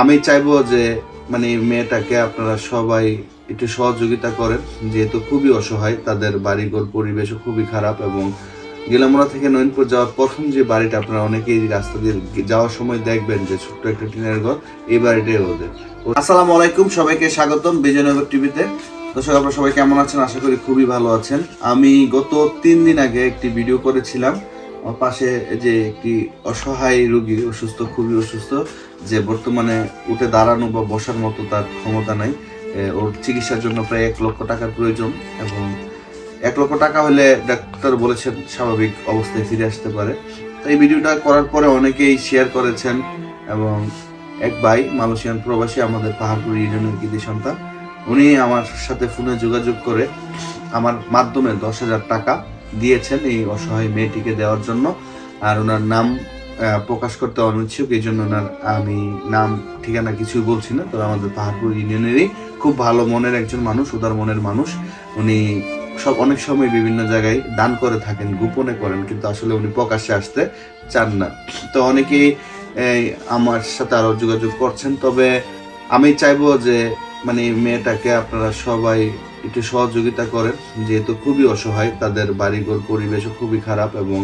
আমি চাইবো যে মেয়েটাকে আপনারা সবাই একটু সহযোগিতা করেন, যেহেতু খুবই অসহায়, তাদের বাড়িঘর পরিবেশও খুবই খারাপ এবং গেলামোড়া থেকে নয়নপুর যাওয়ার প্রথম যে বাড়িটা আপনারা অনেকেই রাস্তা দিয়ে যাওয়ার সময় দেখবেন যে ছোট্ট একটা টিনের ঘর, এই বাড়িটাই ওদের। আসসালামু আলাইকুম, সবাইকে স্বাগতম বিজয়নগর টিভিতে। দর্শক, আপনারা সবাই কেমন আছেন? আশা করি খুবই ভালো আছেন। আমি গত 3 দিন আগে একটি ভিডিও করেছিলাম। আমার পাশে যে একটি অসহায় রোগী, অসুস্থ, খুবই অসুস্থ, যে বর্তমানে উঠে দাঁড়ানো বা বসার মতো তার ক্ষমতা নাই। ওর চিকিৎসার জন্য প্রায় 1 লক্ষ টাকার প্রয়োজন এবং 1 লক্ষ টাকা হলে ডাক্তার বলেছেন স্বাভাবিক অবস্থায় ফিরে আসতে পারে। তো এই ভিডিওটা করার পরে অনেকেই শেয়ার করেছেন এবং এক ভাই মালয়েশিয়ান প্রবাসী, আমাদের পাহাড়পুর ইউনিয়নের কৃতি সন্তান, উনি আমার সাথে ফোনে যোগাযোগ করে আমার মাধ্যমে 10,000 টাকা দিয়েছেন এই অসহায় মেয়েটিকে দেওয়ার জন্য। আর ওনার নাম প্রকাশ করতে অনিচ্ছুক, এই জন্য ওনার আমি নাম ঠিকানা কিছুই বলছি না। তো আমাদের পাহাড়পুর ইউনিয়নেরই খুব ভালো মনের একজন মানুষ, উদার মনের মানুষ। উনি অনেক সময় বিভিন্ন জায়গায় দান করে থাকেন, গোপনে করেন, কিন্তু আসলে উনি প্রকাশ্যে আসতে চান না। তো অনেকেই আমার সাথে আরো যোগাযোগ করছেন। তবে আমি চাইবো যে মেয়েটাকে আপনারা সবাই একটু সহযোগিতা করেন, যেহেতু খুবই অসহায়, তাদের বাড়িঘর পরিবেশও খুবই খারাপ এবং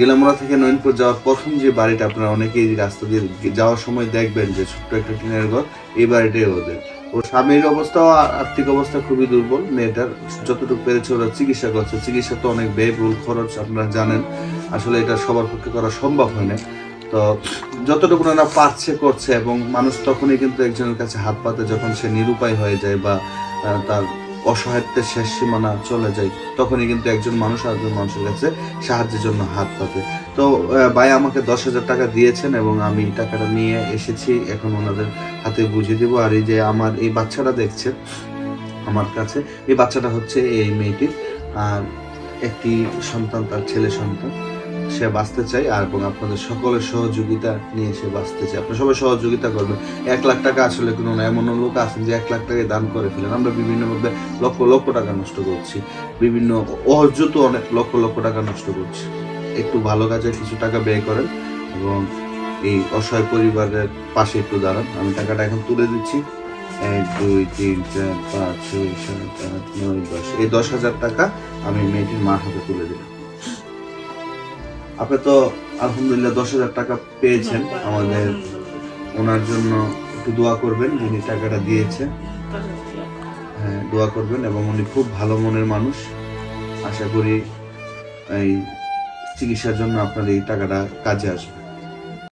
গেলামোড়া থেকে নয়নপুর যাওয়ার প্রথম যে বাড়িটা আপনারা অনেকেই রাস্তা দিয়ে যাওয়ার সময় দেখবেন যে ছোট্ট একটা টিনের ঘর, এই বাড়িটাই ওদের। ওর স্বামীর অবস্থাও, আর্থিক অবস্থা খুবই দুর্বল। মেয়েটার যতটুকু পেরেছে ওরা চিকিৎসা করছে। চিকিৎসা তো অনেক ব্যয়বহুল খরচ, আপনারা জানেন। আসলে এটা সবার পক্ষে করা সম্ভব হয় না। তো যতটুকু ওরা পারছে করছে এবং মানুষ তখনই কিন্তু একজনের কাছে হাত পাতে যখন সে নিরুপায় হয়ে যায় বা তার অসহায়ত্বের শেষ সীমানা চলে যায়, তখনই কিন্তু একজন মানুষ আরেকজন মানুষের কাছে সাহায্যের জন্য হাত পাতে। তো ভাই আমাকে 10,000 টাকা দিয়েছেন এবং আমি টাকাটা নিয়ে এসেছি, এখন ওনাদের হাতে বুঝিয়ে দেবো। আর এই যে আমার এই বাচ্চাটা দেখছেন আমার কাছে, এই বাচ্চাটা হচ্ছে এই মেয়েটির, আর একটি সন্তান, তার ছেলে সন্তান। সে বাঁচতে চায় আর এবং আপনাদের সকলের সহযোগিতা নিয়ে সে বাঁচতে চায়। আপনারা সবাই সহযোগিতা করবেন। 1 লাখ টাকা আসলে কোনো না, এমন লোক আছেন যে 1 লাখ টাকায় দান করে ফেলেন। আমরা বিভিন্ন মধ্যে লক্ষ লক্ষ টাকা নষ্ট করছি, বিভিন্ন অর্জিত অনেক লক্ষ লক্ষ টাকা নষ্ট করছি। একটু ভালো কাজে কিছু টাকা ব্যয় করেন এবং এই অসহায় পরিবারের পাশে একটু দাঁড়ান। আমি টাকাটা এখন তুলে দিচ্ছি। 1 2 3 4 5 6 7 8 9 10, এই 10,000 টাকা আমি মেয়েটির মার হাতে তুলে দিলাম। আপনি তো আলহামদুলিল্লাহ 10,000 টাকা পেয়েছেন। আমাদের ওনার জন্য একটু দোয়া করবেন, যিনি টাকাটা দিয়েছেন। হ্যাঁ, দোয়া করবেন এবং উনি খুব ভালো মনের মানুষ। আশা করি এই চিকিৎসার জন্য আপনার এই টাকাটা কাজে আসবে।